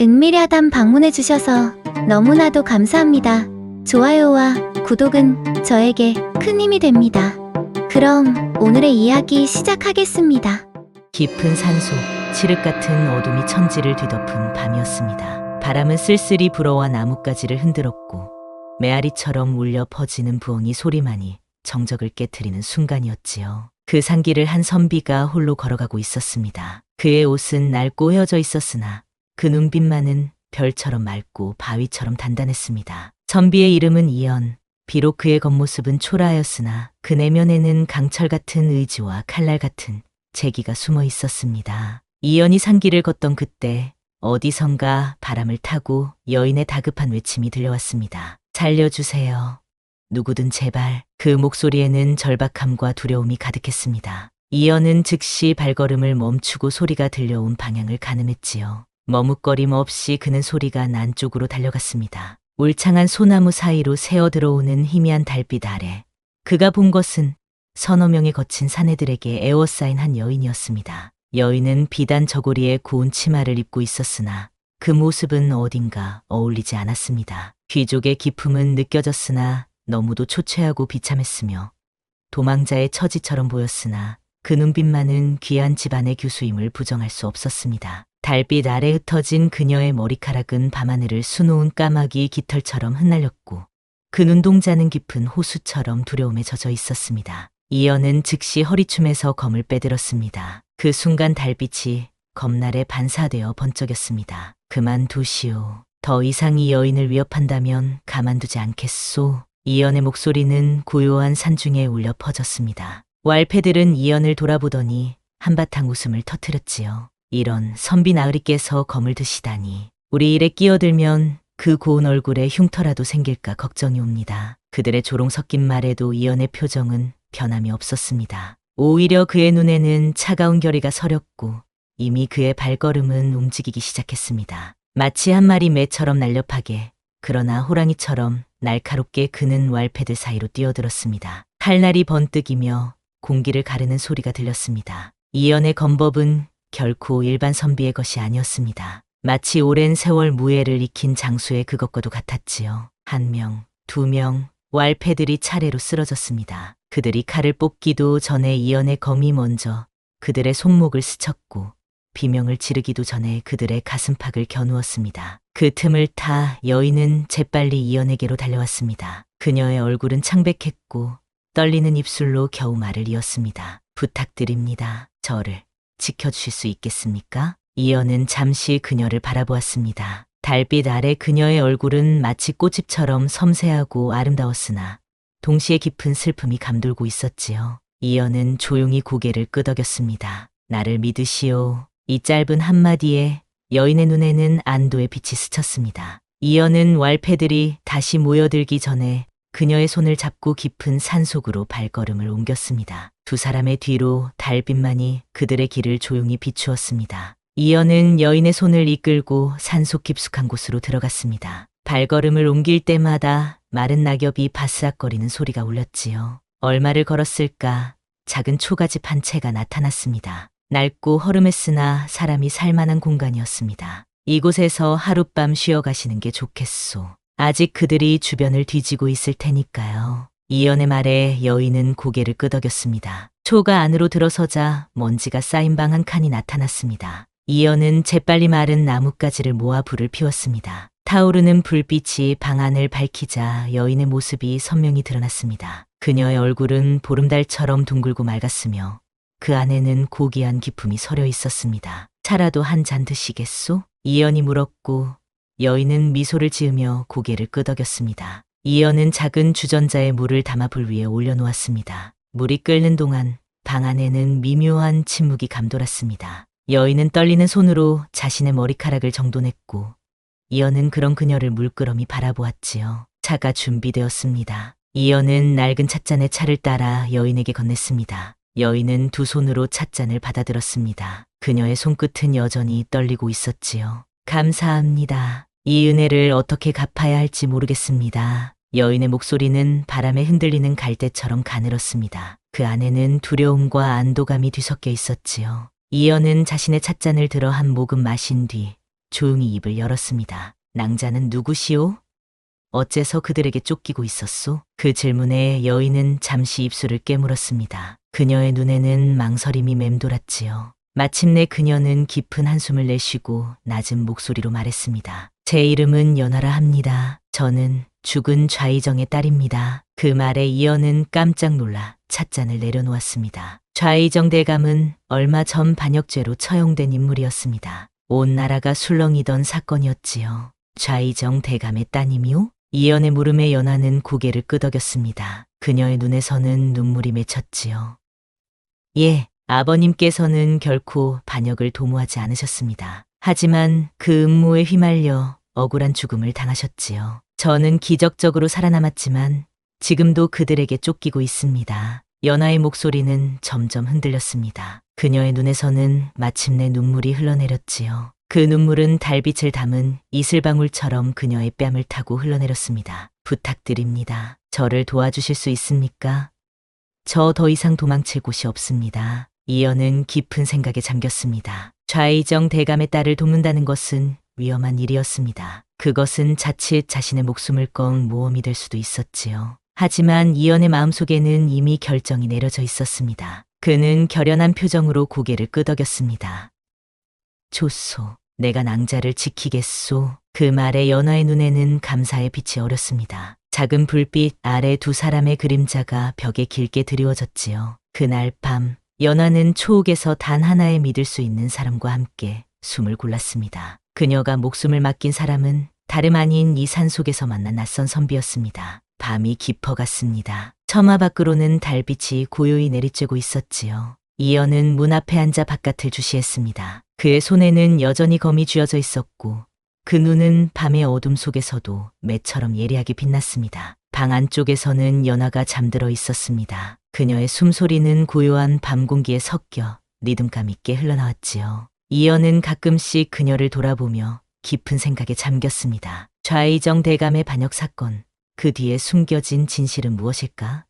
은밀야단 방문해주셔서 너무나도 감사합니다. 좋아요와 구독은 저에게 큰 힘이 됩니다. 그럼 오늘의 이야기 시작하겠습니다. 깊은 산속, 칠흑 같은 어둠이 천지를 뒤덮은 밤이었습니다. 바람은 쓸쓸히 불어와 나뭇가지를 흔들었고 메아리처럼 울려 퍼지는 부엉이 소리만이 정적을 깨트리는 순간이었지요. 그 산길을 한 선비가 홀로 걸어가고 있었습니다. 그의 옷은 낡고 헤어져 있었으나 그 눈빛만은 별처럼 맑고 바위처럼 단단했습니다. 선비의 이름은 이연. 비록 그의 겉모습은 초라하였으나 그 내면에는 강철 같은 의지와 칼날 같은 재기가 숨어 있었습니다. 이연이 산길을 걷던 그때 어디선가 바람을 타고 여인의 다급한 외침이 들려왔습니다. 살려주세요. 누구든 제발. 그 목소리에는 절박함과 두려움이 가득했습니다. 이연은 즉시 발걸음을 멈추고 소리가 들려온 방향을 가늠했지요. 머뭇거림 없이 그는 소리가 난 쪽으로 달려갔습니다. 울창한 소나무 사이로 새어 들어오는 희미한 달빛 아래 그가 본 것은 서너 명의 거친 사내들에게 에워싸인 한 여인이었습니다. 여인은 비단 저고리에 고운 치마를 입고 있었으나 그 모습은 어딘가 어울리지 않았습니다. 귀족의 기품은 느껴졌으나 너무도 초췌하고 비참했으며 도망자의 처지처럼 보였으나 그 눈빛만은 귀한 집안의 교수임을 부정할 수 없었습니다. 달빛 아래 흩어진 그녀의 머리카락은 밤하늘을 수놓은 까마귀 깃털처럼 흩날렸고 그 눈동자는 깊은 호수처럼 두려움에 젖어 있었습니다. 이연은 즉시 허리춤에서 검을 빼들었습니다. 그 순간 달빛이 검날에 반사되어 번쩍였습니다. 그만두시오. 더 이상 이 여인을 위협한다면 가만두지 않겠소. 이연의 목소리는 고요한 산중에 울려 퍼졌습니다. 왈패들은 이연을 돌아보더니 한바탕 웃음을 터뜨렸지요. 이런 선비 나으리께서 검을 드시다니. 우리 일에 끼어들면 그 고운 얼굴에 흉터라도 생길까 걱정이 옵니다. 그들의 조롱 섞인 말에도 이연의 표정은 변함이 없었습니다. 오히려 그의 눈에는 차가운 결의가 서렸고 이미 그의 발걸음은 움직이기 시작했습니다. 마치 한 마리 매처럼 날렵하게, 그러나 호랑이처럼 날카롭게 그는 왈패들 사이로 뛰어들었습니다. 칼날이 번뜩이며 공기를 가르는 소리가 들렸습니다. 이연의 검법은 결코 일반 선비의 것이 아니었습니다. 마치 오랜 세월 무예를 익힌 장수의 그것과도 같았지요. 한 명, 두 명, 왈패들이 차례로 쓰러졌습니다. 그들이 칼을 뽑기도 전에 이연의 검이 먼저 그들의 손목을 스쳤고 비명을 지르기도 전에 그들의 가슴팍을 겨누었습니다. 그 틈을 타 여인은 재빨리 이연에게로 달려왔습니다. 그녀의 얼굴은 창백했고 떨리는 입술로 겨우 말을 이었습니다. 부탁드립니다. 저를 지켜주실 수 있겠습니까? 이연은 잠시 그녀를 바라보았습니다. 달빛 아래 그녀의 얼굴은 마치 꽃잎처럼 섬세하고 아름다웠으나 동시에 깊은 슬픔이 감돌고 있었지요. 이연은 조용히 고개를 끄덕였습니다. 나를 믿으시오. 이 짧은 한마디에 여인의 눈에는 안도의 빛이 스쳤습니다. 이연은 왈패들이 다시 모여들기 전에 그녀의 손을 잡고 깊은 산속으로 발걸음을 옮겼습니다. 두 사람의 뒤로 달빛만이 그들의 길을 조용히 비추었습니다. 이연은 여인의 손을 이끌고 산속 깊숙한 곳으로 들어갔습니다. 발걸음을 옮길 때마다 마른 낙엽이 바스락거리는 소리가 울렸지요. 얼마를 걸었을까 작은 초가집 한 채가 나타났습니다. 낡고 허름했으나 사람이 살만한 공간이었습니다. 이곳에서 하룻밤 쉬어가시는 게 좋겠소. 아직 그들이 주변을 뒤지고 있을 테니까요. 이연의 말에 여인은 고개를 끄덕였습니다. 초가 안으로 들어서자 먼지가 쌓인 방 한 칸이 나타났습니다. 이연은 재빨리 마른 나뭇가지를 모아 불을 피웠습니다. 타오르는 불빛이 방 안을 밝히자 여인의 모습이 선명히 드러났습니다. 그녀의 얼굴은 보름달처럼 둥글고 맑았으며 그 안에는 고귀한 기품이 서려 있었습니다. 차라도 한 잔 드시겠소? 이연이 물었고 여인은 미소를 지으며 고개를 끄덕였습니다. 이연은 작은 주전자에 물을 담아 불 위에 올려놓았습니다. 물이 끓는 동안 방 안에는 미묘한 침묵이 감돌았습니다. 여인은 떨리는 손으로 자신의 머리카락을 정돈했고 이연은 그런 그녀를 물끄러미 바라보았지요. 차가 준비되었습니다. 이연은 낡은 찻잔에 차를 따라 여인에게 건넸습니다. 여인은 두 손으로 찻잔을 받아들었습니다. 그녀의 손끝은 여전히 떨리고 있었지요. 감사합니다. 이 은혜를 어떻게 갚아야 할지 모르겠습니다. 여인의 목소리는 바람에 흔들리는 갈대처럼 가늘었습니다. 그 안에는 두려움과 안도감이 뒤섞여 있었지요. 이연은 자신의 찻잔을 들어 한 모금 마신 뒤 조용히 입을 열었습니다. 낭자는 누구시오? 어째서 그들에게 쫓기고 있었소? 그 질문에 여인은 잠시 입술을 깨물었습니다. 그녀의 눈에는 망설임이 맴돌았지요. 마침내 그녀는 깊은 한숨을 내쉬고 낮은 목소리로 말했습니다. 제 이름은 연하라 합니다. 저는 죽은 좌이정의 딸입니다. 그 말에 이연은 깜짝 놀라 찻잔을 내려놓았습니다. 좌이정 대감은 얼마 전 반역죄로 처형된 인물이었습니다. 온 나라가 술렁이던 사건이었지요. 좌이정 대감의 따님이요? 이연의 물음에 연하는 고개를 끄덕였습니다. 그녀의 눈에서는 눈물이 맺혔지요. 예, 아버님께서는 결코 반역을 도모하지 않으셨습니다. 하지만 그 음모에 휘말려 억울한 죽음을 당하셨지요. 저는 기적적으로 살아남았지만 지금도 그들에게 쫓기고 있습니다. 연하의 목소리는 점점 흔들렸습니다. 그녀의 눈에서는 마침내 눈물이 흘러내렸지요. 그 눈물은 달빛을 담은 이슬방울처럼 그녀의 뺨을 타고 흘러내렸습니다. 부탁드립니다. 저를 도와주실 수 있습니까? 저 더 이상 도망칠 곳이 없습니다. 이연은 깊은 생각에 잠겼습니다. 좌이정 대감의 딸을 돕는다는 것은 위험한 일이었습니다. 그것은 자칫 자신의 목숨을 건 모험이 될 수도 있었지요. 하지만 이연의 마음속에는 이미 결정이 내려져 있었습니다. 그는 결연한 표정으로 고개를 끄덕였습니다. 좋소. 내가 낭자를 지키겠소. 그 말에 연하의 눈에는 감사의 빛이 어렸습니다. 작은 불빛 아래 두 사람의 그림자가 벽에 길게 드리워졌지요. 그날 밤 연하는 초옥에서 단 하나의 믿을 수 있는 사람과 함께 숨을 골랐습니다. 그녀가 목숨을 맡긴 사람은 다름 아닌 이 산속에서 만난 낯선 선비였습니다. 밤이 깊어갔습니다. 처마 밖으로는 달빛이 고요히 내리쬐고 있었지요. 이연은 문 앞에 앉아 바깥을 주시했습니다. 그의 손에는 여전히 검이 쥐어져 있었고 그 눈은 밤의 어둠 속에서도 매처럼 예리하게 빛났습니다. 방 안쪽에서는 연하가 잠들어 있었습니다. 그녀의 숨소리는 고요한 밤 공기에 섞여 리듬감 있게 흘러나왔지요. 이연은 가끔씩 그녀를 돌아보며 깊은 생각에 잠겼습니다. 좌이정 대감의 반역 사건, 그 뒤에 숨겨진 진실은 무엇일까?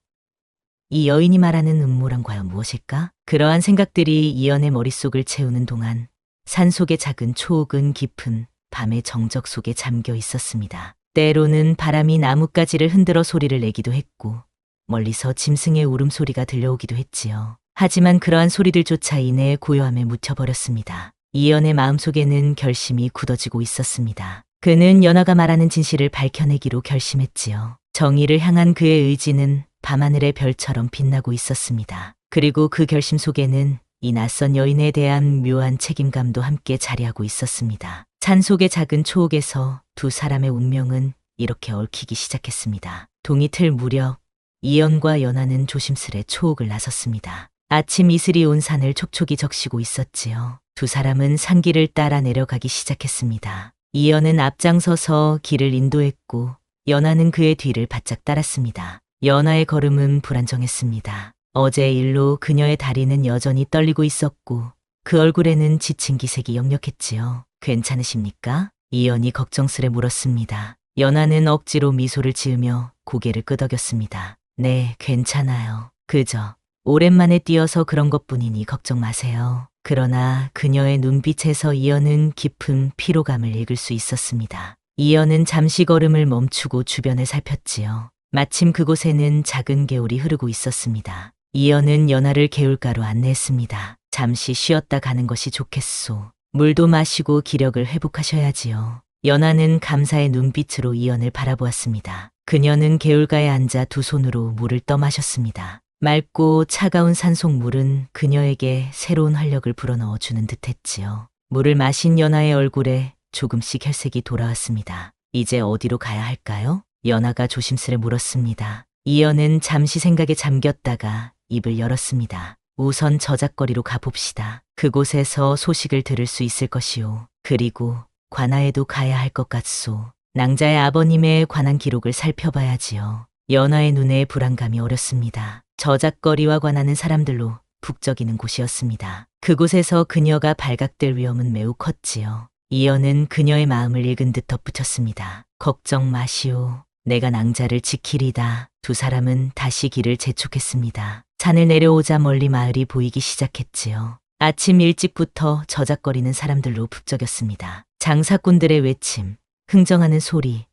이 여인이 말하는 음모란 과연 무엇일까? 그러한 생각들이 이연의 머릿속을 채우는 동안 산속의 작은 초옥은 깊은 밤의 정적 속에 잠겨 있었습니다. 때로는 바람이 나뭇가지를 흔들어 소리를 내기도 했고 멀리서 짐승의 울음소리가 들려오기도 했지요. 하지만 그러한 소리들조차 이내의 고요함에 묻혀버렸습니다. 이연의 마음속에는 결심이 굳어지고 있었습니다. 그는 연하가 말하는 진실을 밝혀내기로 결심했지요. 정의를 향한 그의 의지는 밤하늘의 별처럼 빛나고 있었습니다. 그리고 그 결심 속에는 이 낯선 여인에 대한 묘한 책임감도 함께 자리하고 있었습니다. 산속의 작은 초옥에서 두 사람의 운명은 이렇게 얽히기 시작했습니다. 동이틀 무렵 이연과 연하는 조심스레 초옥을 나섰습니다. 아침 이슬이 온 산을 촉촉이 적시고 있었지요. 두 사람은 산길을 따라 내려가기 시작했습니다. 이연은 앞장서서 길을 인도했고 연하는 그의 뒤를 바짝 따랐습니다. 연하의 걸음은 불안정했습니다. 어제의 일로 그녀의 다리는 여전히 떨리고 있었고 그 얼굴에는 지친 기색이 역력했지요. 괜찮으십니까? 이연이 걱정스레 물었습니다. 연하는 억지로 미소를 지으며 고개를 끄덕였습니다. 네, 괜찮아요. 그저 오랜만에 뛰어서 그런 것뿐이니 걱정 마세요. 그러나 그녀의 눈빛에서 이연은 깊은 피로감을 읽을 수 있었습니다. 이연은 잠시 걸음을 멈추고 주변을 살폈지요. 마침 그곳에는 작은 개울이 흐르고 있었습니다. 이연은 연하를 개울가로 안내했습니다. 잠시 쉬었다 가는 것이 좋겠소. 물도 마시고 기력을 회복하셔야지요. 연하는 감사의 눈빛으로 이연을 바라보았습니다. 그녀는 개울가에 앉아 두 손으로 물을 떠마셨습니다. 맑고 차가운 산속 물은 그녀에게 새로운 활력을 불어넣어주는 듯했지요. 물을 마신 연하의 얼굴에 조금씩 혈색이 돌아왔습니다. 이제 어디로 가야 할까요? 연하가 조심스레 물었습니다. 이연은 잠시 생각에 잠겼다가 입을 열었습니다. 우선 저작거리로 가봅시다. 그곳에서 소식을 들을 수 있을 것이오. 그리고 관아에도 가야 할 것 같소. 낭자의 아버님에 관한 기록을 살펴봐야지요. 연하의 눈에 불안감이 어렸습니다. 저작거리와 관하는 사람들로 북적이는 곳이었습니다. 그곳에서 그녀가 발각될 위험은 매우 컸지요. 이연은 그녀의 마음을 읽은 듯 덧붙였습니다. 걱정 마시오. 내가 낭자를 지키리다. 두 사람은 다시 길을 재촉했습니다. 산을 내려오자 멀리 마을이 보이기 시작했지요. 아침 일찍부터 저작거리는 사람들로 북적였습니다. 장사꾼들의 외침, 흥정하는 소리,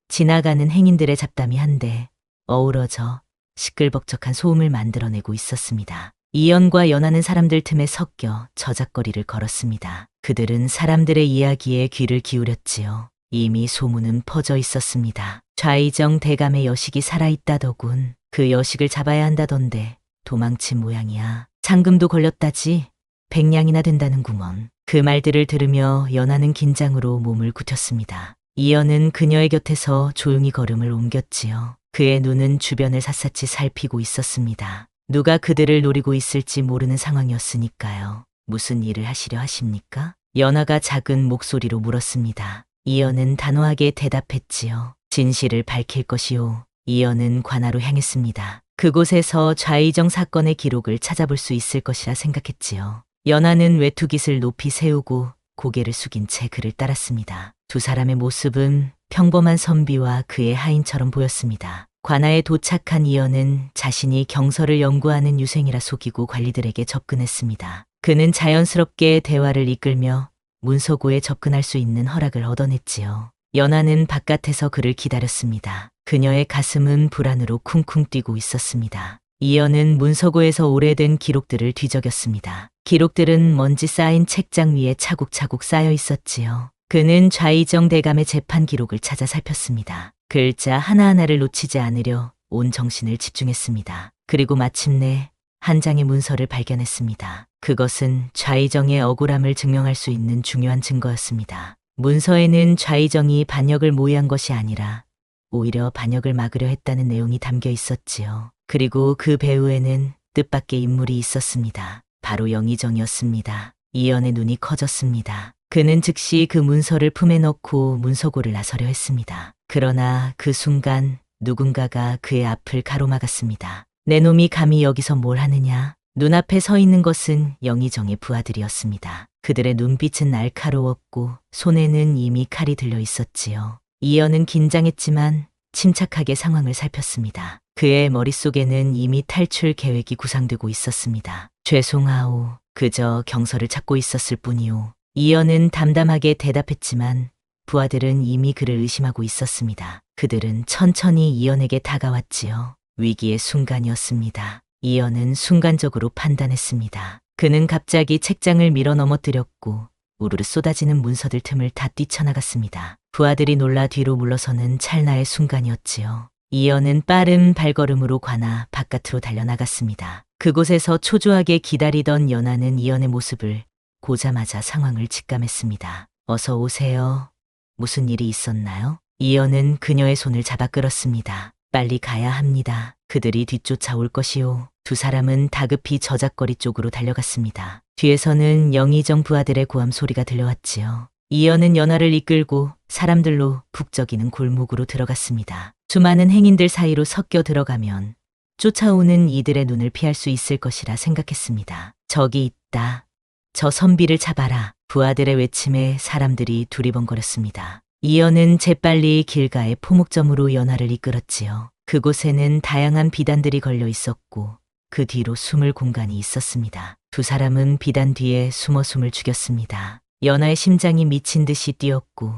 지나가는 행인들의 잡담이 한데 어우러져 시끌벅적한 소음을 만들어내고 있었습니다. 이연과 연하는 사람들 틈에 섞여 저작거리를 걸었습니다. 그들은 사람들의 이야기에 귀를 기울였지요. 이미 소문은 퍼져 있었습니다. 좌이정 대감의 여식이 살아있다더군. 그 여식을 잡아야 한다던데 도망친 모양이야. 상금도 걸렸다지. 100냥이나 된다는구먼. 그 말들을 들으며 연하는 긴장으로 몸을 굳혔습니다. 이연은 그녀의 곁에서 조용히 걸음을 옮겼지요. 그의 눈은 주변을 샅샅이 살피고 있었습니다. 누가 그들을 노리고 있을지 모르는 상황이었으니까요. 무슨 일을 하시려 하십니까? 연하가 작은 목소리로 물었습니다. 이연은 단호하게 대답했지요. 진실을 밝힐 것이요. 이연은 관하로 향했습니다. 그곳에서 좌이정 사건의 기록을 찾아볼 수 있을 것이라 생각했지요. 연하는 외투깃을 높이 세우고 고개를 숙인 채 그를 따랐습니다. 두 사람의 모습은 평범한 선비와 그의 하인처럼 보였습니다. 관아에 도착한 이연은 자신이 경서를 연구하는 유생이라 속이고 관리들에게 접근했습니다. 그는 자연스럽게 대화를 이끌며 문서고에 접근할 수 있는 허락을 얻어냈지요. 연하는 바깥에서 그를 기다렸습니다. 그녀의 가슴은 불안으로 쿵쿵 뛰고 있었습니다. 이연은 문서고에서 오래된 기록들을 뒤적였습니다. 기록들은 먼지 쌓인 책장 위에 차곡차곡 쌓여 있었지요. 그는 좌이정 대감의 재판 기록을 찾아 살폈습니다. 글자 하나하나를 놓치지 않으려 온 정신을 집중했습니다. 그리고 마침내 한 장의 문서를 발견했습니다. 그것은 좌이정의 억울함을 증명할 수 있는 중요한 증거였습니다. 문서에는 좌이정이 반역을 모의한 것이 아니라 오히려 반역을 막으려 했다는 내용이 담겨 있었지요. 그리고 그 배후에는 뜻밖의 인물이 있었습니다. 바로 영의정이었습니다. 이연의 눈이 커졌습니다. 그는 즉시 그 문서를 품에 넣고 문서고를 나서려 했습니다. 그러나 그 순간 누군가가 그의 앞을 가로막았습니다. 내 놈이 감히 여기서 뭘 하느냐? 눈앞에 서 있는 것은 영의정의 부하들이었습니다. 그들의 눈빛은 날카로웠고 손에는 이미 칼이 들려 있었지요. 이연은 긴장했지만 침착하게 상황을 살폈습니다. 그의 머릿속에는 이미 탈출 계획이 구상되고 있었습니다. 죄송하오. 그저 경서를 찾고 있었을 뿐이오. 이연은 담담하게 대답했지만 부하들은 이미 그를 의심하고 있었습니다. 그들은 천천히 이연에게 다가왔지요. 위기의 순간이었습니다. 이연은 순간적으로 판단했습니다. 그는 갑자기 책장을 밀어 넘어뜨렸고 우르르 쏟아지는 문서들 틈을 다 뛰쳐나갔습니다. 부하들이 놀라 뒤로 물러서는 찰나의 순간이었지요. 이연은 빠른 발걸음으로 관아 바깥으로 달려나갔습니다. 그곳에서 초조하게 기다리던 연하는 이연의 모습을 보자마자 상황을 직감했습니다. 어서 오세요. 무슨 일이 있었나요? 이연은 그녀의 손을 잡아 끌었습니다. 빨리 가야 합니다. 그들이 뒤쫓아올 것이오. 두 사람은 다급히 저작거리 쪽으로 달려갔습니다. 뒤에서는 영의정 부하들의 고함 소리가 들려왔지요. 이연은 연하를 이끌고 사람들로 북적이는 골목으로 들어갔습니다. 수많은 행인들 사이로 섞여 들어가면 쫓아오는 이들의 눈을 피할 수 있을 것이라 생각했습니다. 저기 있다. 저 선비를 잡아라. 부하들의 외침에 사람들이 두리번거렸습니다. 이연은 재빨리 길가의 포목점으로 연하를 이끌었지요. 그곳에는 다양한 비단들이 걸려 있었고 그 뒤로 숨을 공간이 있었습니다. 두 사람은 비단 뒤에 숨어 숨을 죽였습니다. 연하의 심장이 미친 듯이 뛰었고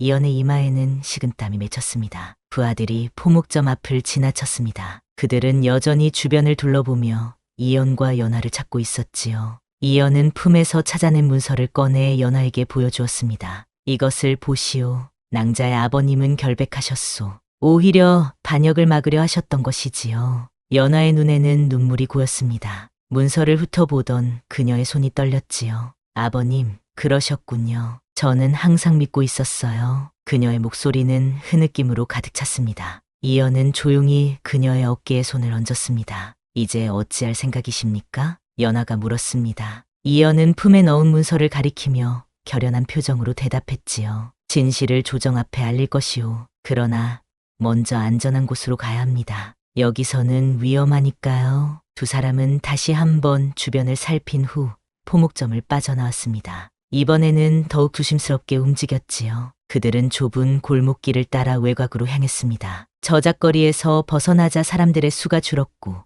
이연의 이마에는 식은땀이 맺혔습니다. 부하들이 포목점 앞을 지나쳤습니다. 그들은 여전히 주변을 둘러보며 이연과 연하를 찾고 있었지요. 이연은 품에서 찾아낸 문서를 꺼내 연하에게 보여주었습니다. 이것을 보시오. 낭자의 아버님은 결백하셨소. 오히려 반역을 막으려 하셨던 것이지요. 연하의 눈에는 눈물이 고였습니다. 문서를 훑어보던 그녀의 손이 떨렸지요. 아버님, 그러셨군요. 저는 항상 믿고 있었어요. 그녀의 목소리는 흐느낌으로 가득 찼습니다. 이연은 조용히 그녀의 어깨에 손을 얹었습니다. 이제 어찌할 생각이십니까? 연하가 물었습니다. 이연은 품에 넣은 문서를 가리키며 결연한 표정으로 대답했지요. 진실을 조정 앞에 알릴 것이오. 그러나 먼저 안전한 곳으로 가야 합니다. 여기서는 위험하니까요. 두 사람은 다시 한번 주변을 살핀 후 포목점을 빠져나왔습니다. 이번에는 더욱 조심스럽게 움직였지요. 그들은 좁은 골목길을 따라 외곽으로 향했습니다. 저작거리에서 벗어나자 사람들의 수가 줄었고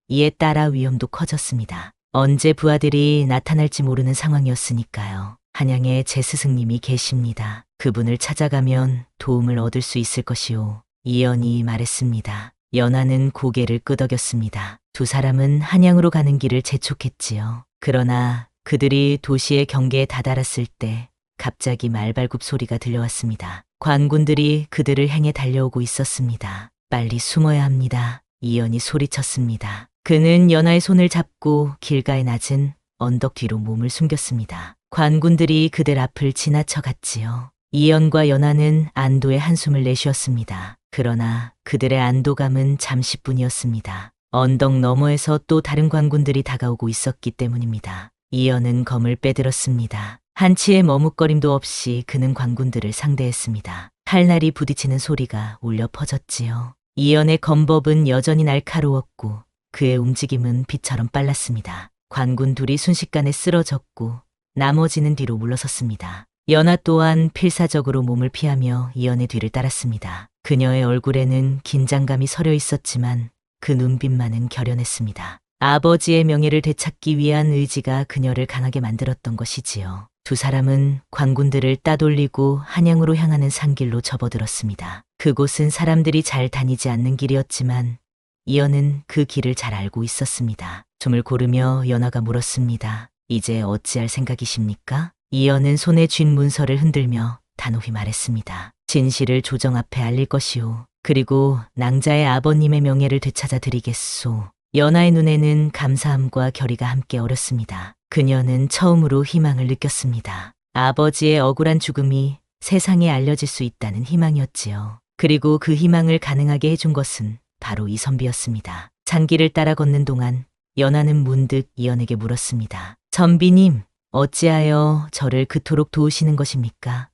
이에 따라 위험도 커졌습니다. 언제 부하들이 나타날지 모르는 상황이었으니까요. 한양에 제 스승님이 계십니다. 그분을 찾아가면 도움을 얻을 수 있을 것이오. 이연이 말했습니다. 연하는 고개를 끄덕였습니다. 두 사람은 한양으로 가는 길을 재촉했지요. 그러나 그들이 도시의 경계에 다다랐을 때 갑자기 말발굽 소리가 들려왔습니다. 관군들이 그들을 향해 달려오고 있었습니다. 빨리 숨어야 합니다. 이연이 소리쳤습니다. 그는 연하의 손을 잡고 길가의 낮은 언덕 뒤로 몸을 숨겼습니다. 관군들이 그들 앞을 지나쳐 갔지요. 이연과 연하는 안도의 한숨을 내쉬었습니다. 그러나 그들의 안도감은 잠시뿐이었습니다. 언덕 너머에서 또 다른 관군들이 다가오고 있었기 때문입니다. 이연은 검을 빼들었습니다. 한치의 머뭇거림도 없이 그는 관군들을 상대했습니다. 칼날이 부딪히는 소리가 울려 퍼졌지요. 이연의 검법은 여전히 날카로웠고 그의 움직임은 빛처럼 빨랐습니다. 관군 둘이 순식간에 쓰러졌고 나머지는 뒤로 물러섰습니다. 연하 또한 필사적으로 몸을 피하며 이연의 뒤를 따랐습니다. 그녀의 얼굴에는 긴장감이 서려 있었지만 그 눈빛만은 결연했습니다. 아버지의 명예를 되찾기 위한 의지가 그녀를 강하게 만들었던 것이지요. 두 사람은 관군들을 따돌리고 한양으로 향하는 산길로 접어들었습니다. 그곳은 사람들이 잘 다니지 않는 길이었지만 이연은 그 길을 잘 알고 있었습니다. 숨을 고르며 연하가 물었습니다. 이제 어찌할 생각이십니까? 이연은 손에 쥔 문서를 흔들며 단호히 말했습니다. 진실을 조정 앞에 알릴 것이오. 그리고 낭자의 아버님의 명예를 되찾아 드리겠소. 연하의 눈에는 감사함과 결의가 함께 어렸습니다. 그녀는 처음으로 희망을 느꼈습니다. 아버지의 억울한 죽음이 세상에 알려질 수 있다는 희망이었지요. 그리고 그 희망을 가능하게 해준 것은 바로 이 선비였습니다. 잔길을 따라 걷는 동안 연하는 문득 이연에게 물었습니다. 선비님, 어찌하여 저를 그토록 도우시는 것입니까?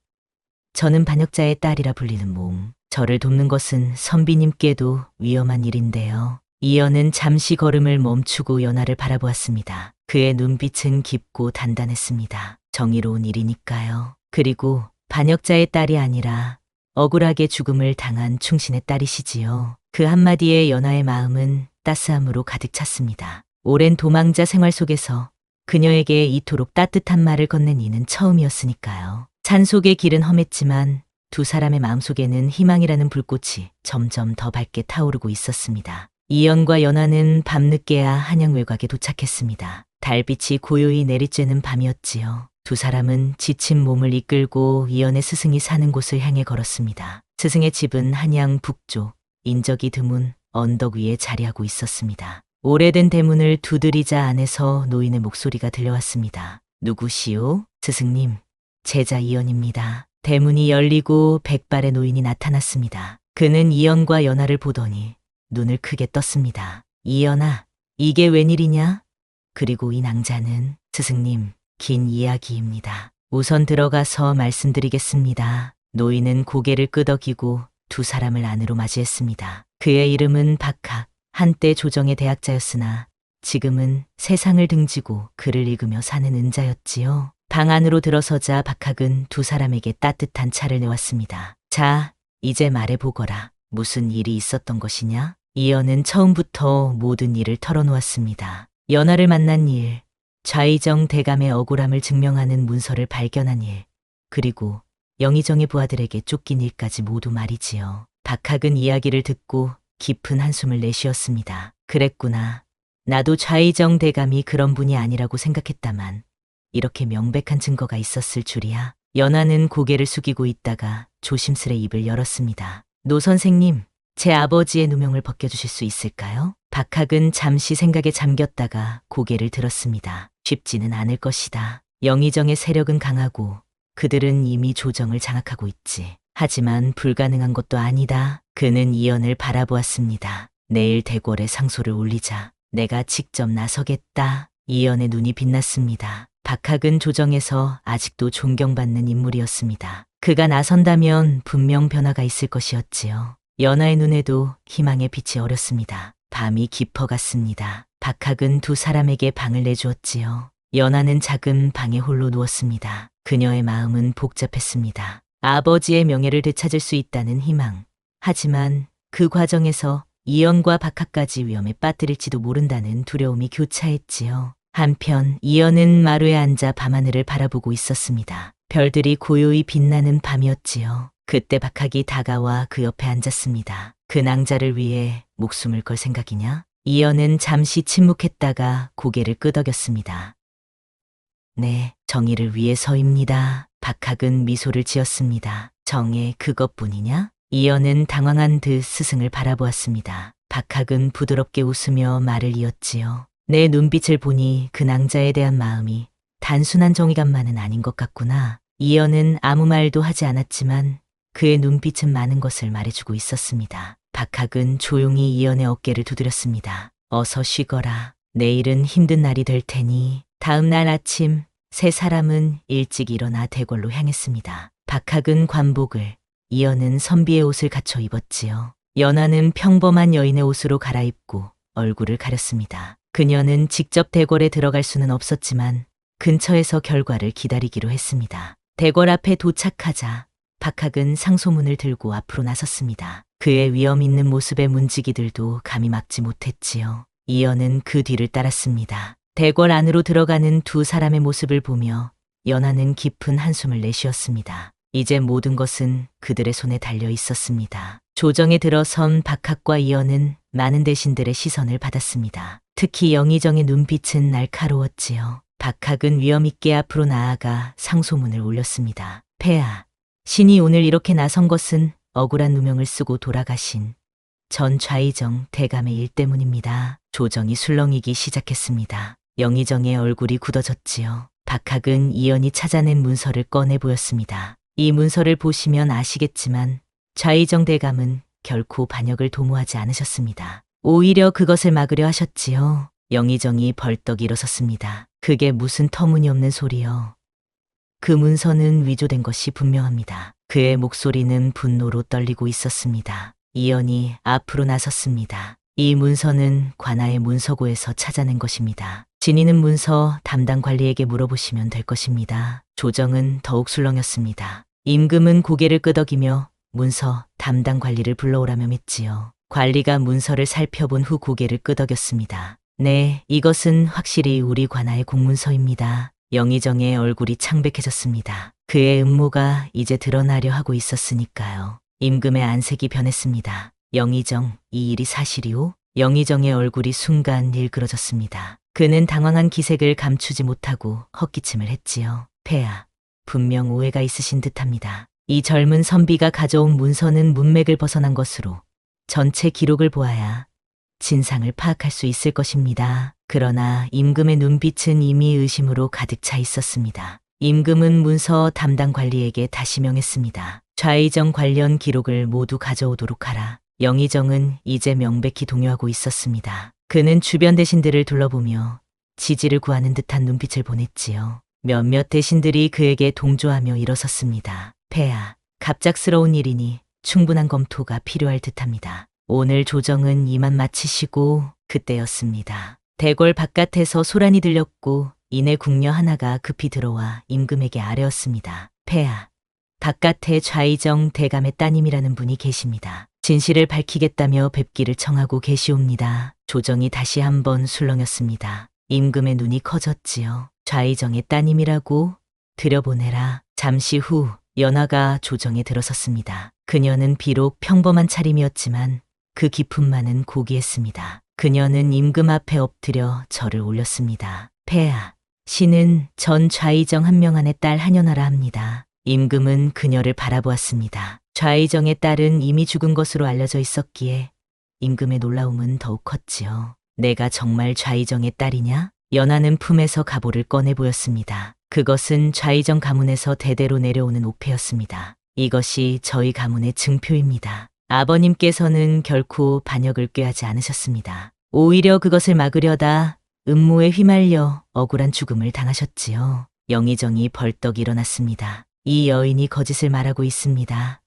저는 반역자의 딸이라 불리는 몸. 저를 돕는 것은 선비님께도 위험한 일인데요. 이연은 잠시 걸음을 멈추고 연하를 바라보았습니다. 그의 눈빛은 깊고 단단했습니다. 정의로운 일이니까요. 그리고 반역자의 딸이 아니라 억울하게 죽음을 당한 충신의 딸이시지요. 그 한마디에 연하의 마음은 따스함으로 가득 찼습니다. 오랜 도망자 생활 속에서 그녀에게 이토록 따뜻한 말을 건넨 이는 처음이었으니까요. 산속의 길은 험했지만 두 사람의 마음속에는 희망이라는 불꽃이 점점 더 밝게 타오르고 있었습니다. 이연과 연하는 밤늦게야 한양 외곽에 도착했습니다. 달빛이 고요히 내리쬐는 밤이었지요. 두 사람은 지친 몸을 이끌고 이연의 스승이 사는 곳을 향해 걸었습니다. 스승의 집은 한양 북쪽, 인적이 드문 언덕 위에 자리하고 있었습니다. 오래된 대문을 두드리자 안에서 노인의 목소리가 들려왔습니다. 누구시오? 스승님, 제자 이연입니다. 대문이 열리고 백발의 노인이 나타났습니다. 그는 이연과 연하를 보더니 눈을 크게 떴습니다. 이연아, 이게 웬일이냐? 그리고 이 낭자는? 스승님, 긴 이야기입니다. 우선 들어가서 말씀드리겠습니다. 노인은 고개를 끄덕이고 두 사람을 안으로 맞이했습니다. 그의 이름은 박학, 한때 조정의 대학자였으나 지금은 세상을 등지고 글을 읽으며 사는 은자였지요. 방 안으로 들어서자 박학은 두 사람에게 따뜻한 차를 내왔습니다. 자, 이제 말해보거라. 무슨 일이 있었던 것이냐? 이연은 처음부터 모든 일을 털어놓았습니다. 연하를 만난 일, 좌의정 대감의 억울함을 증명하는 문서를 발견한 일, 그리고 영의정의 부하들에게 쫓긴 일까지 모두 말이지요. 박학은 이야기를 듣고 깊은 한숨을 내쉬었습니다. 그랬구나. 나도 좌의정 대감이 그런 분이 아니라고 생각했다만 이렇게 명백한 증거가 있었을 줄이야. 연하는 고개를 숙이고 있다가 조심스레 입을 열었습니다. 노 선생님, 제 아버지의 누명을 벗겨주실 수 있을까요? 박학은 잠시 생각에 잠겼다가 고개를 들었습니다. 쉽지는 않을 것이다. 영의정의 세력은 강하고 그들은 이미 조정을 장악하고 있지. 하지만 불가능한 것도 아니다. 그는 이연을 바라보았습니다. 내일 대궐에 상소를 올리자. 내가 직접 나서겠다. 이연의 눈이 빛났습니다. 박학은 조정에서 아직도 존경받는 인물이었습니다. 그가 나선다면 분명 변화가 있을 것이었지요. 연하의 눈에도 희망의 빛이 어렸습니다. 밤이 깊어갔습니다. 박학은 두 사람에게 방을 내주었지요. 연하는 작은 방에 홀로 누웠습니다. 그녀의 마음은 복잡했습니다. 아버지의 명예를 되찾을 수 있다는 희망. 하지만 그 과정에서 이연과 박학까지 위험에 빠뜨릴지도 모른다는 두려움이 교차했지요. 한편 이연은 마루에 앉아 밤하늘을 바라보고 있었습니다. 별들이 고요히 빛나는 밤이었지요. 그때 박학이 다가와 그 옆에 앉았습니다. 그 낭자를 위해 목숨을 걸 생각이냐? 이연은 잠시 침묵했다가 고개를 끄덕였습니다. 네, 정의를 위해서입니다. 박학은 미소를 지었습니다. 정의 그것뿐이냐? 이연은 당황한 듯 스승을 바라보았습니다. 박학은 부드럽게 웃으며 말을 이었지요. 내 눈빛을 보니 그 낭자에 대한 마음이 단순한 정의감만은 아닌 것 같구나. 이연은 아무 말도 하지 않았지만 그의 눈빛은 많은 것을 말해주고 있었습니다. 박학은 조용히 이연의 어깨를 두드렸습니다. 어서 쉬거라. 내일은 힘든 날이 될 테니. 다음 날 아침 세 사람은 일찍 일어나 대궐로 향했습니다. 박학은 관복을, 이연은 선비의 옷을 갖춰 입었지요. 연하는 평범한 여인의 옷으로 갈아입고 얼굴을 가렸습니다. 그녀는 직접 대궐에 들어갈 수는 없었지만 근처에서 결과를 기다리기로 했습니다. 대궐 앞에 도착하자 박학은 상소문을 들고 앞으로 나섰습니다. 그의 위험 있는 모습에 문지기들도 감히 막지 못했지요. 이연은 그 뒤를 따랐습니다. 대궐 안으로 들어가는 두 사람의 모습을 보며 연하는 깊은 한숨을 내쉬었습니다. 이제 모든 것은 그들의 손에 달려 있었습니다. 조정에 들어선 박학과 이연은 많은 대신들의 시선을 받았습니다. 특히 영의정의 눈빛은 날카로웠지요. 박학은 위험 있게 앞으로 나아가 상소문을 올렸습니다. 폐하, 신이 오늘 이렇게 나선 것은 억울한 누명을 쓰고 돌아가신 전 좌의정 대감의 일 때문입니다. 조정이 술렁이기 시작했습니다. 영의정의 얼굴이 굳어졌지요. 박학은 이연이 찾아낸 문서를 꺼내 보였습니다. 이 문서를 보시면 아시겠지만 좌의정 대감은 결코 반역을 도모하지 않으셨습니다. 오히려 그것을 막으려 하셨지요. 영의정이 벌떡 일어섰습니다. 그게 무슨 터무니없는 소리요. 그 문서는 위조된 것이 분명합니다. 그의 목소리는 분노로 떨리고 있었습니다. 이연이 앞으로 나섰습니다. 이 문서는 관아의 문서고에서 찾아낸 것입니다. 진위는 문서 담당 관리에게 물어보시면 될 것입니다. 조정은 더욱 술렁였습니다. 임금은 고개를 끄덕이며 문서 담당 관리를 불러오라며 맺지요. 관리가 문서를 살펴본 후 고개를 끄덕였습니다. 네, 이것은 확실히 우리 관아의 공문서입니다. 영의정의 얼굴이 창백해졌습니다. 그의 음모가 이제 드러나려 하고 있었으니까요. 임금의 안색이 변했습니다. 영의정, 이 일이 사실이오? 영의정의 얼굴이 순간 일그러졌습니다. 그는 당황한 기색을 감추지 못하고 헛기침을 했지요. 폐하, 분명 오해가 있으신 듯합니다. 이 젊은 선비가 가져온 문서는 문맥을 벗어난 것으로 전체 기록을 보아야 진상을 파악할 수 있을 것입니다. 그러나 임금의 눈빛은 이미 의심으로 가득 차 있었습니다. 임금은 문서 담당 관리에게 다시 명했습니다. 좌의정 관련 기록을 모두 가져오도록 하라. 영의정은 이제 명백히 동요하고 있었습니다. 그는 주변 대신들을 둘러보며 지지를 구하는 듯한 눈빛을 보냈지요. 몇몇 대신들이 그에게 동조하며 일어섰습니다. 폐하, 갑작스러운 일이니 충분한 검토가 필요할 듯합니다. 오늘 조정은 이만 마치시고 그때였습니다. 대궐 바깥에서 소란이 들렸고 이내 궁녀 하나가 급히 들어와 임금에게 아뢰었습니다. 폐하, 바깥에 좌의정 대감의 따님이라는 분이 계십니다. 진실을 밝히겠다며 뵙기를 청하고 계시옵니다. 조정이 다시 한번 술렁였습니다. 임금의 눈이 커졌지요. 좌의정의 따님이라고? 들여보내라. 잠시 후 연하가 조정에 들어섰습니다. 그녀는 비록 평범한 차림이었지만 그 기품만은 고귀했습니다. 그녀는 임금 앞에 엎드려 절을 올렸습니다. 폐하, 신은 전 좌의정 한명한의 딸 한연하라 합니다. 임금은 그녀를 바라보았습니다. 좌의정의 딸은 이미 죽은 것으로 알려져 있었기에 임금의 놀라움은 더욱 컸지요. 내가 정말 좌의정의 딸이냐? 연하는 품에서 갑오를 꺼내 보였습니다. 그것은 좌의정 가문에서 대대로 내려오는 옥패였습니다. 이것이 저희 가문의 증표입니다. 아버님께서는 결코 반역을 꾀하지 않으셨습니다. 오히려 그것을 막으려다 음모에 휘말려 억울한 죽음을 당하셨지요. 영의정이 벌떡 일어났습니다. 이 여인이 거짓을 말하고 있습니다.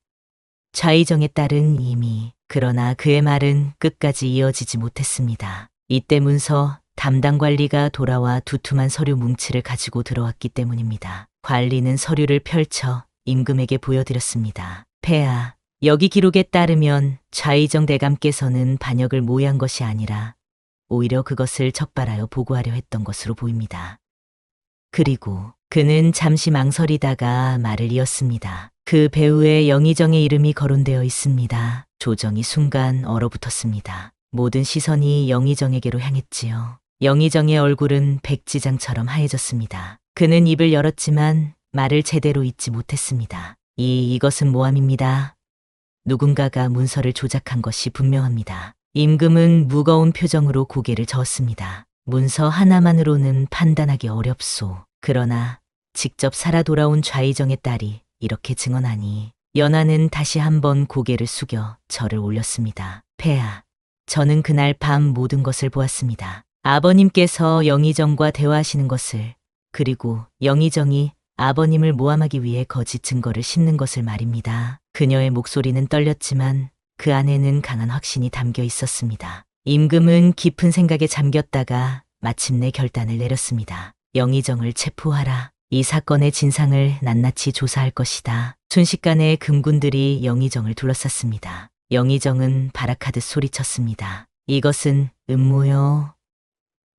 좌의정의 딸은 이미, 그러나 그의 말은 끝까지 이어지지 못했습니다. 이때 문서 담당 관리가 돌아와 두툼한 서류 뭉치를 가지고 들어왔기 때문입니다. 관리는 서류를 펼쳐 임금에게 보여드렸습니다. 폐하, 여기 기록에 따르면 좌의정 대감께서는 반역을 모의한 것이 아니라 오히려 그것을 적발하여 보고하려 했던 것으로 보입니다. 그리고 그는 잠시 망설이다가 말을 이었습니다. 그 배우의 영의정의 이름이 거론되어 있습니다. 조정이 순간 얼어붙었습니다. 모든 시선이 영의정에게로 향했지요. 영의정의 얼굴은 백지장처럼 하얘졌습니다. 그는 입을 열었지만 말을 제대로 잇지 못했습니다. 이것은 모함입니다. 누군가가 문서를 조작한 것이 분명합니다. 임금은 무거운 표정으로 고개를 저었습니다. 문서 하나만으로는 판단하기 어렵소. 그러나 직접 살아 돌아온 좌의정의 딸이 이렇게 증언하니 연하는 다시 한번 고개를 숙여 절을 올렸습니다. 폐하, 저는 그날 밤 모든 것을 보았습니다. 아버님께서 영의정과 대화하시는 것을, 그리고 영의정이 아버님을 모함하기 위해 거짓 증거를 싣는 것을 말입니다. 그녀의 목소리는 떨렸지만 그 안에는 강한 확신이 담겨 있었습니다. 임금은 깊은 생각에 잠겼다가 마침내 결단을 내렸습니다. 영의정을 체포하라. 이 사건의 진상을 낱낱이 조사할 것이다. 순식간에 금군들이 영의정을 둘러쌌습니다. 영의정은 발악하듯 소리쳤습니다. 이것은 음모요.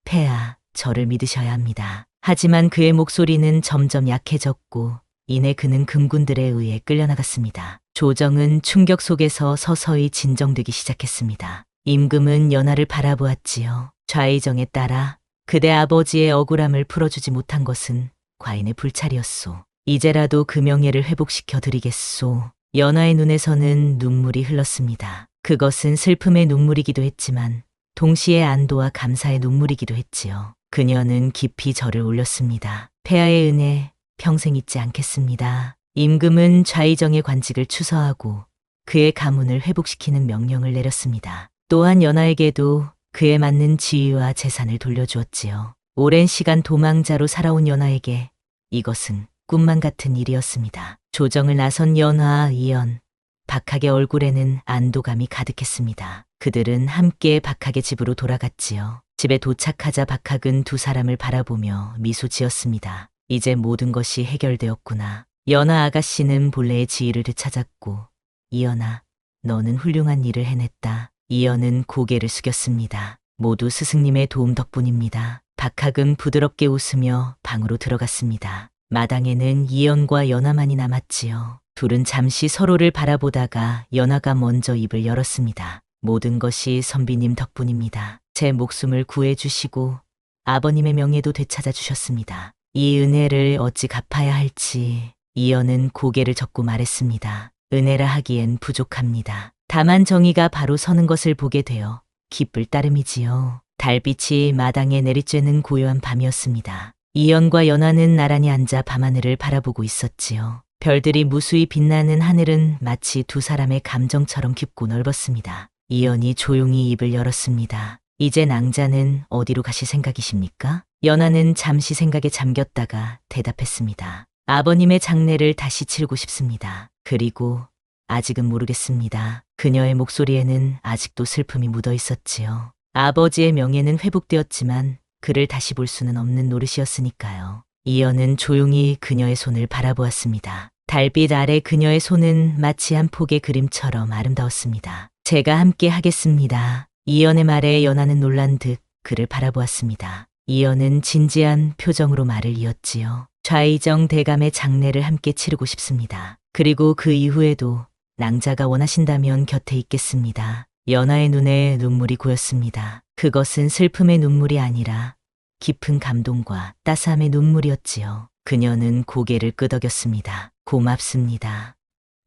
폐하, 저를 믿으셔야 합니다. 하지만 그의 목소리는 점점 약해졌고 이내 그는 금군들에 의해 끌려나갔습니다. 조정은 충격 속에서 서서히 진정되기 시작했습니다. 임금은 연하를 바라보았지요. 좌의정에 따라 그대 아버지의 억울함을 풀어주지 못한 것은 과인의 불찰이었소. 이제라도 그 명예를 회복시켜 드리겠소. 연하의 눈에서는 눈물이 흘렀습니다. 그것은 슬픔의 눈물이기도 했지만 동시에 안도와 감사의 눈물이기도 했지요. 그녀는 깊이 절을 올렸습니다. 폐하의 은혜 평생 잊지 않겠습니다. 임금은 좌의정의 관직을 추서하고 그의 가문을 회복시키는 명령을 내렸습니다. 또한 연하에게도 그에 맞는 지위와 재산을 돌려주었지요. 오랜 시간 도망자로 살아온 연하에게 이것은 꿈만 같은 일이었습니다. 조정을 나선 연하, 이연, 박학의 얼굴에는 안도감이 가득했습니다. 그들은 함께 박학의 집으로 돌아갔지요. 집에 도착하자 박학은 두 사람을 바라보며 미소 지었습니다. 이제 모든 것이 해결되었구나. 연하 아가씨는 본래의 지위를 되찾았고, 이연아, 너는 훌륭한 일을 해냈다. 이연은 고개를 숙였습니다. 모두 스승님의 도움 덕분입니다. 박학은 부드럽게 웃으며 방으로 들어갔습니다. 마당에는 이연과 연하만이 남았지요. 둘은 잠시 서로를 바라보다가 연하가 먼저 입을 열었습니다. 모든 것이 선비님 덕분입니다. 제 목숨을 구해주시고 아버님의 명예도 되찾아 주셨습니다. 이 은혜를 어찌 갚아야 할지 이연은 고개를 젓고 말했습니다. 은혜라 하기엔 부족합니다. 다만 정의가 바로 서는 것을 보게 되어 기쁠 따름이지요. 달빛이 마당에 내리쬐는 고요한 밤이었습니다. 이연과 연하는 나란히 앉아 밤하늘을 바라보고 있었지요. 별들이 무수히 빛나는 하늘은 마치 두 사람의 감정처럼 깊고 넓었습니다. 이연이 조용히 입을 열었습니다. 이제 낭자는 어디로 가실 생각이십니까? 연하는 잠시 생각에 잠겼다가 대답했습니다. 아버님의 장례를 다시 치르고 싶습니다. 그리고 아직은 모르겠습니다. 그녀의 목소리에는 아직도 슬픔이 묻어 있었지요. 아버지의 명예는 회복되었지만 그를 다시 볼 수는 없는 노릇이었으니까요. 이연은 조용히 그녀의 손을 바라보았습니다. 달빛 아래 그녀의 손은 마치 한 폭의 그림처럼 아름다웠습니다. 제가 함께 하겠습니다. 이연의 말에 연하는 놀란 듯 그를 바라보았습니다. 이연은 진지한 표정으로 말을 이었지요. 좌의정 대감의 장례를 함께 치르고 싶습니다. 그리고 그 이후에도 낭자가 원하신다면 곁에 있겠습니다. 연하의 눈에 눈물이 고였습니다. 그것은 슬픔의 눈물이 아니라 깊은 감동과 따스함의 눈물이었지요. 그녀는 고개를 끄덕였습니다. 고맙습니다.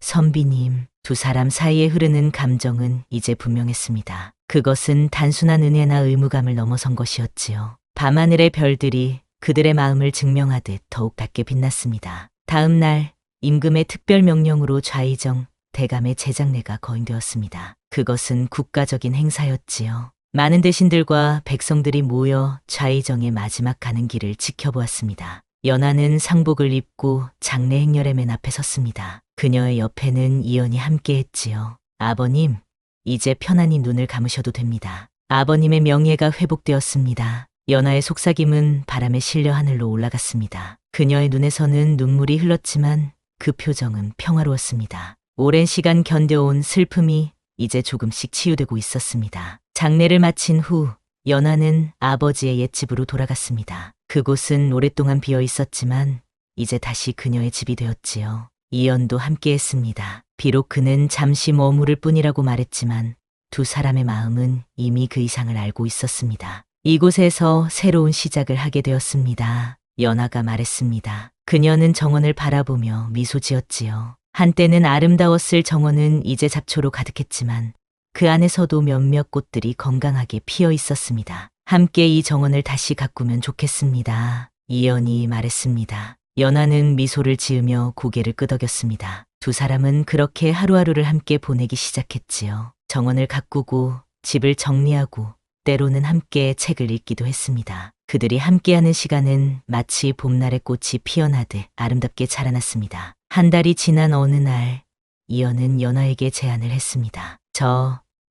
선비님, 두 사람 사이에 흐르는 감정은 이제 분명했습니다. 그것은 단순한 은혜나 의무감을 넘어선 것이었지요. 밤하늘의 별들이 그들의 마음을 증명하듯 더욱 밝게 빛났습니다. 다음 날 임금의 특별 명령으로 좌의정 대감의 재장례가 거행되었습니다. 그것은 국가적인 행사였지요. 많은 대신들과 백성들이 모여 좌의정의 마지막 가는 길을 지켜보았습니다. 연하는 상복을 입고 장례 행렬의 맨 앞에 섰습니다. 그녀의 옆에는 이연이 함께했지요. 아버님, 이제 편안히 눈을 감으셔도 됩니다. 아버님의 명예가 회복되었습니다. 연하의 속삭임은 바람에 실려 하늘로 올라갔습니다. 그녀의 눈에서는 눈물이 흘렀지만 그 표정은 평화로웠습니다. 오랜 시간 견뎌온 슬픔이 이제 조금씩 치유되고 있었습니다. 장례를 마친 후 연하는 아버지의 옛집으로 돌아갔습니다. 그곳은 오랫동안 비어 있었지만 이제 다시 그녀의 집이 되었지요. 이연도 함께했습니다. 비록 그는 잠시 머무를 뿐이라고 말했지만 두 사람의 마음은 이미 그 이상을 알고 있었습니다. 이곳에서 새로운 시작을 하게 되었습니다. 연하가 말했습니다. 그녀는 정원을 바라보며 미소 지었지요. 한때는 아름다웠을 정원은 이제 잡초로 가득했지만 그 안에서도 몇몇 꽃들이 건강하게 피어 있었습니다. 함께 이 정원을 다시 가꾸면 좋겠습니다. 이연이 말했습니다. 연하는 미소를 지으며 고개를 끄덕였습니다. 두 사람은 그렇게 하루하루를 함께 보내기 시작했지요. 정원을 가꾸고 집을 정리하고 때로는 함께 책을 읽기도 했습니다. 그들이 함께하는 시간은 마치 봄날의 꽃이 피어나듯 아름답게 자라났습니다. 한 달이 지난 어느 날 이연은 연하에게 제안을 했습니다.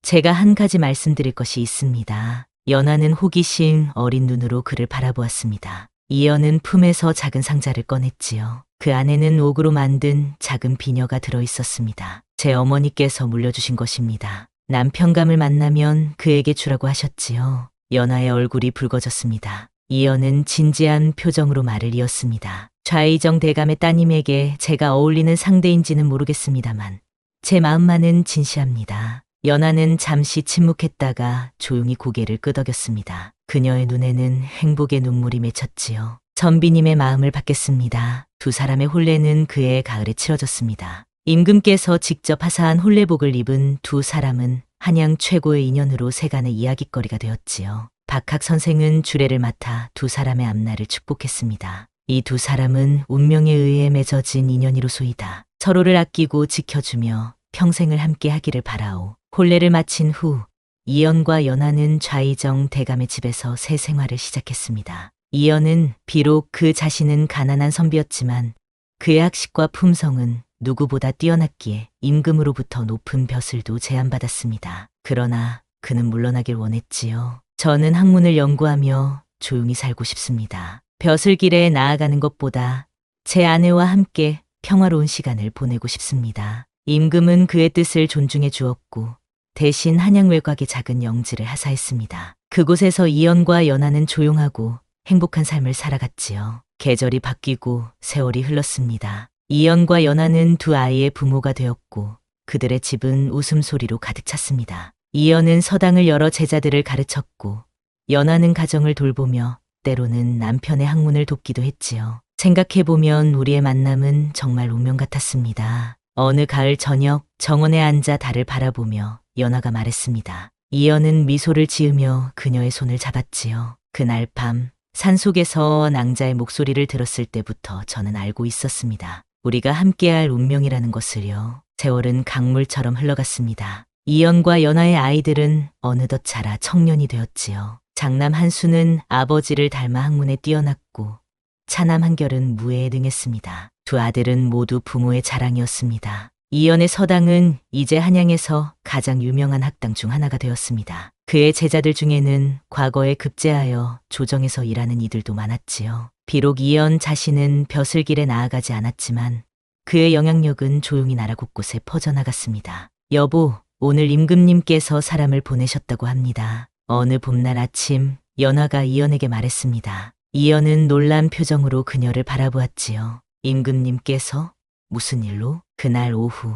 제가 한 가지 말씀드릴 것이 있습니다. 연하는 호기심 어린 눈으로 그를 바라보았습니다. 이연은 품에서 작은 상자를 꺼냈지요. 그 안에는 옥으로 만든 작은 비녀가 들어 있었습니다. 제 어머니께서 물려주신 것입니다. 남편감을 만나면 그에게 주라고 하셨지요. 연하의 얼굴이 붉어졌습니다. 이연은 진지한 표정으로 말을 이었습니다. 좌의정 대감의 따님에게 제가 어울리는 상대인지는 모르겠습니다만 제 마음만은 진시합니다. 연하는 잠시 침묵했다가 조용히 고개를 끄덕였습니다. 그녀의 눈에는 행복의 눈물이 맺혔지요. 선비님의 마음을 받겠습니다. 두 사람의 혼례는 그해 가을에 치러졌습니다. 임금께서 직접 하사한 혼례복을 입은 두 사람은 한양 최고의 인연으로 세간의 이야깃거리가 되었지요. 박학 선생은 주례를 맡아 두 사람의 앞날을 축복했습니다. 이 두 사람은 운명에 의해 맺어진 인연이로소이다. 서로를 아끼고 지켜주며 평생을 함께 하기를 바라오. 혼례를 마친 후 이연과 연하는 좌의정 대감의 집에서 새 생활을 시작했습니다. 이연은 비록 그 자신은 가난한 선비였지만 그의 학식과 품성은 누구보다 뛰어났기에 임금으로부터 높은 벼슬도 제안받았습니다. 그러나 그는 물러나길 원했지요. 저는 학문을 연구하며 조용히 살고 싶습니다. 벼슬길에 나아가는 것보다 제 아내와 함께 평화로운 시간을 보내고 싶습니다. 임금은 그의 뜻을 존중해 주었고 대신 한양 외곽의 작은 영지를 하사했습니다. 그곳에서 이연과 연하는 조용하고 행복한 삶을 살아갔지요. 계절이 바뀌고 세월이 흘렀습니다. 이연과 연하는 두 아이의 부모가 되었고 그들의 집은 웃음소리로 가득 찼습니다. 이연은 서당을 열어 제자들을 가르쳤고 연하는 가정을 돌보며 때로는 남편의 학문을 돕기도 했지요. 생각해보면 우리의 만남은 정말 운명 같았습니다. 어느 가을 저녁 정원에 앉아 달을 바라보며 연하가 말했습니다. 이연은 미소를 지으며 그녀의 손을 잡았지요. 그날 밤 산속에서 낭자의 목소리를 들었을 때부터 저는 알고 있었습니다. 우리가 함께할 운명이라는 것을요. 세월은 강물처럼 흘러갔습니다. 이연과 연하의 아이들은 어느덧 자라 청년이 되었지요. 장남 한수는 아버지를 닮아 학문에 뛰어났고 차남 한결은 무예에 능했습니다. 두 아들은 모두 부모의 자랑이었습니다. 이연의 서당은 이제 한양에서 가장 유명한 학당 중 하나가 되었습니다. 그의 제자들 중에는 과거에 급제하여 조정에서 일하는 이들도 많았지요. 비록 이연 자신은 벼슬길에 나아가지 않았지만 그의 영향력은 조용히 나라 곳곳에 퍼져나갔습니다. 여보, 오늘 임금님께서 사람을 보내셨다고 합니다. 어느 봄날 아침 연하가 이연에게 말했습니다. 이연은 놀란 표정으로 그녀를 바라보았지요. 임금님께서? 무슨 일로? 그날 오후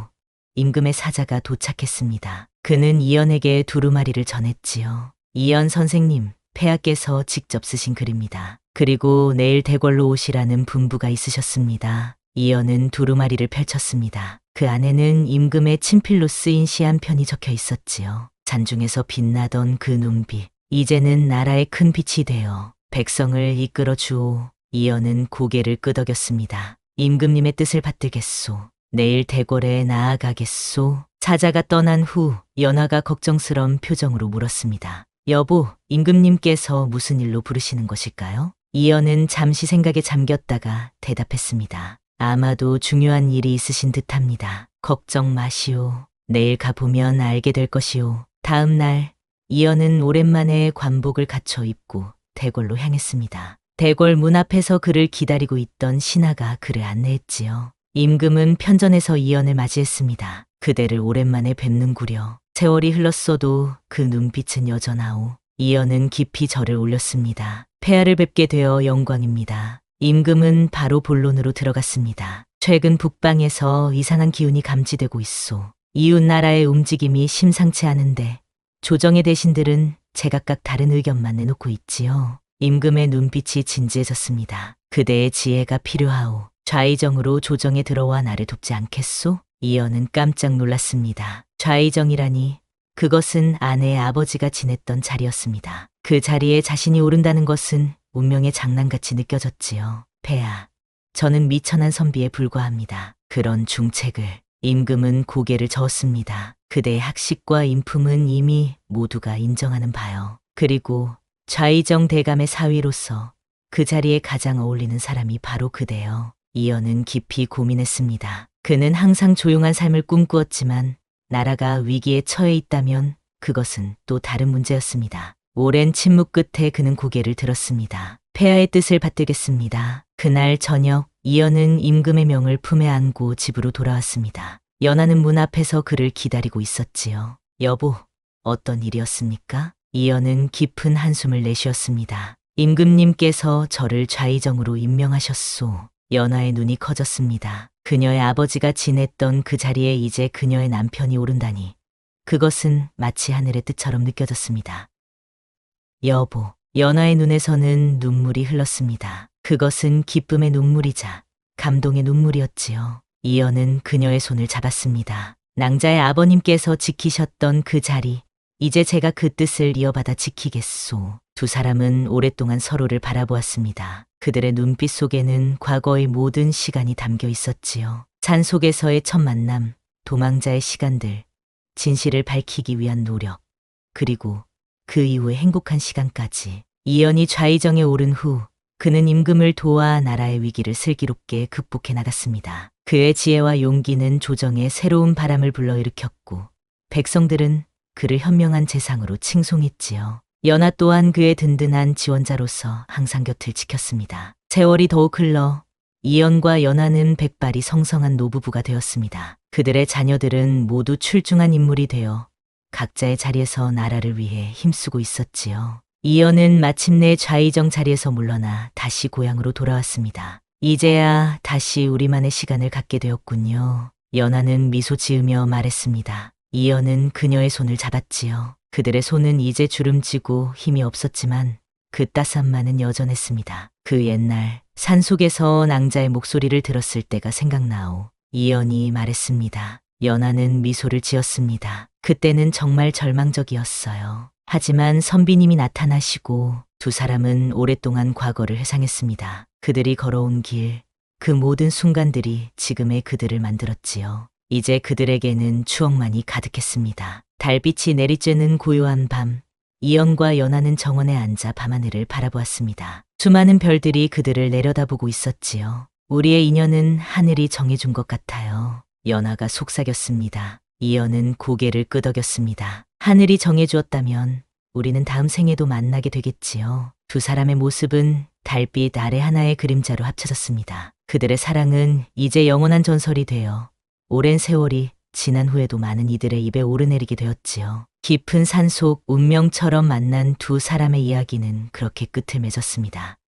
임금의 사자가 도착했습니다. 그는 이연에게 두루마리를 전했지요. 이연 선생님, 폐하께서 직접 쓰신 글입니다. 그리고 내일 대궐로 오시라는 분부가 있으셨습니다. 이연은 두루마리를 펼쳤습니다. 그 안에는 임금의 친필로 쓰인 시 한 편이 적혀 있었지요. 잔중에서 빛나던 그 눈빛, 이제는 나라의 큰 빛이 되어 백성을 이끌어 주오. 이연은 고개를 끄덕였습니다. 임금님의 뜻을 받들겠소. 내일 대궐에 나아가겠소. 사자가 떠난 후 연하가 걱정스러운 표정으로 물었습니다. 여보, 임금님께서 무슨 일로 부르시는 것일까요? 이연은 잠시 생각에 잠겼다가 대답했습니다. 아마도 중요한 일이 있으신 듯합니다. 걱정 마시오. 내일 가보면 알게 될 것이오. 다음 날 이연은 오랜만에 관복을 갖춰 입고 대궐로 향했습니다. 대궐 문 앞에서 그를 기다리고 있던 신하가 그를 안내했지요. 임금은 편전에서 이연을 맞이했습니다. 그대를 오랜만에 뵙는구려. 세월이 흘렀어도 그 눈빛은 여전하오. 이연은 깊이 절을 올렸습니다. 폐하를 뵙게 되어 영광입니다. 임금은 바로 본론으로 들어갔습니다. 최근 북방에서 이상한 기운이 감지되고 있소. 이웃 나라의 움직임이 심상치 않은데 조정의 대신들은 제각각 다른 의견만 내놓고 있지요. 임금의 눈빛이 진지해졌습니다. 그대의 지혜가 필요하오. 좌의정으로 조정에 들어와 나를 돕지 않겠소? 이연은 깜짝 놀랐습니다. 좌의정이라니 그것은 아내의 아버지가 지냈던 자리였습니다. 그 자리에 자신이 오른다는 것은 운명의 장난같이 느껴졌지요. 폐하, 저는 미천한 선비에 불과합니다. 그런 중책을. 임금은 고개를 저었습니다. 그대의 학식과 인품은 이미 모두가 인정하는 바요. 그리고 좌의정 대감의 사위로서 그 자리에 가장 어울리는 사람이 바로 그대요. 이연은 깊이 고민했습니다. 그는 항상 조용한 삶을 꿈꾸었지만 나라가 위기에 처해 있다면 그것은 또 다른 문제였습니다. 오랜 침묵 끝에 그는 고개를 들었습니다. 폐하의 뜻을 받들겠습니다. 그날 저녁 이연은 임금의 명을 품에 안고 집으로 돌아왔습니다. 연하는 문 앞에서 그를 기다리고 있었지요. 여보, 어떤 일이었습니까? 이연은 깊은 한숨을 내쉬었습니다. 임금님께서 저를 좌의정으로 임명하셨소. 연하의 눈이 커졌습니다. 그녀의 아버지가 지냈던 그 자리에 이제 그녀의 남편이 오른다니 그것은 마치 하늘의 뜻처럼 느껴졌습니다. 여보, 연하의 눈에서는 눈물이 흘렀습니다. 그것은 기쁨의 눈물이자 감동의 눈물이었지요. 이연은 그녀의 손을 잡았습니다. 낭자의 아버님께서 지키셨던 그 자리, 이제 제가 그 뜻을 이어받아 지키겠소. 두 사람은 오랫동안 서로를 바라보았습니다. 그들의 눈빛 속에는 과거의 모든 시간이 담겨 있었지요. 산 속에서의 첫 만남, 도망자의 시간들, 진실을 밝히기 위한 노력, 그리고 그 이후의 행복한 시간까지. 이연이 좌의정에 오른 후 그는 임금을 도와 나라의 위기를 슬기롭게 극복해 나갔습니다. 그의 지혜와 용기는 조정에 새로운 바람을 불러일으켰고 백성들은 그를 현명한 재상으로 칭송했지요. 연하 또한 그의 든든한 지원자로서 항상 곁을 지켰습니다. 세월이 더욱 흘러 이연과 연하는 백발이 성성한 노부부가 되었습니다. 그들의 자녀들은 모두 출중한 인물이 되어 각자의 자리에서 나라를 위해 힘쓰고 있었지요. 이연은 마침내 좌의정 자리에서 물러나 다시 고향으로 돌아왔습니다. 이제야 다시 우리만의 시간을 갖게 되었군요. 연하는 미소 지으며 말했습니다. 이연은 그녀의 손을 잡았지요. 그들의 손은 이제 주름지고 힘이 없었지만 그 따스함만은 여전했습니다. 그 옛날 산속에서 낭자의 목소리를 들었을 때가 생각나오. 이연이 말했습니다. 연하는 미소를 지었습니다. 그때는 정말 절망적이었어요. 하지만 선비님이 나타나시고 두 사람은 오랫동안 과거를 회상했습니다. 그들이 걸어온 길, 그 모든 순간들이 지금의 그들을 만들었지요. 이제 그들에게는 추억만이 가득했습니다. 달빛이 내리쬐는 고요한 밤, 이연과 연하는 정원에 앉아 밤하늘을 바라보았습니다. 수많은 별들이 그들을 내려다보고 있었지요. 우리의 인연은 하늘이 정해준 것 같아요. 연하가 속삭였습니다. 이연은 고개를 끄덕였습니다. 하늘이 정해주었다면 우리는 다음 생에도 만나게 되겠지요. 두 사람의 모습은 달빛 아래 하나의 그림자로 합쳐졌습니다. 그들의 사랑은 이제 영원한 전설이 되어 오랜 세월이 지난 후에도 많은 이들의 입에 오르내리게 되었지요. 깊은 산속 운명처럼 만난 두 사람의 이야기는 그렇게 끝을 맺었습니다.